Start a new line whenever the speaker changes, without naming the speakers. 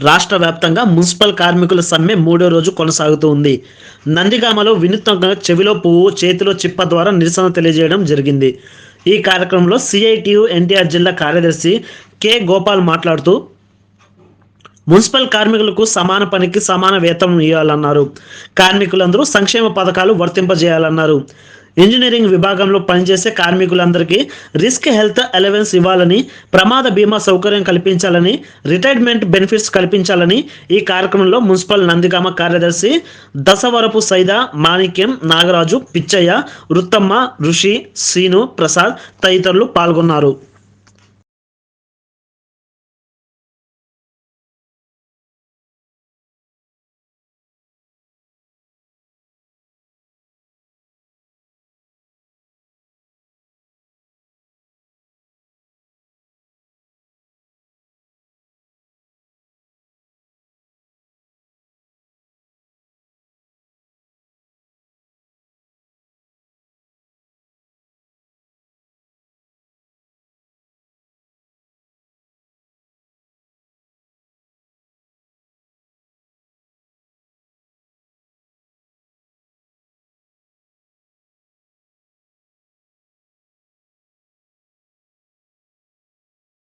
రాష్ట్ర వ్యాప్తంగా మున్సిపల్ కార్మికుల సమ్మె మూడో రోజు కొనసాగుతూ ఉంది. నందిగామలో వినూత్నంగా చెవిలో పువ్వు, చేతిలో చిప్ప ద్వారా నిరసన తెలియజేయడం జరిగింది. ఈ కార్యక్రమంలో సిఐటియు ఎన్టీఆర్ జిల్లా కార్యదర్శి కె గోపాల్ మాట్లాడుతూ మున్సిపల్ కార్మికులకు సమాన పనికి సమాన వేతనం ఇవ్వాలన్నారు. కార్మికులందరూ సంక్షేమ పథకాలు వర్తింపజేయాలన్నారు. ఇంజనీరింగ్ విభాగంలో పనిచేసే కార్మికులందరికీ రిస్క్ హెల్త్ అలవెన్స్ ఇవ్వాలని, ప్రమాద బీమా సౌకర్యం కల్పించాలని, రిటైర్మెంట్ బెనిఫిట్స్ కల్పించాలని ఈ కార్యక్రమంలో మున్సిపల్ నందిగామ కార్యదర్శి దశవరపు సైదా, మాణిక్యం, నాగరాజు, పిచ్చయ్య, రుత్తమ్మ, ఋషి, సీను, ప్రసాద్ తదితరులు పాల్గొన్నారు.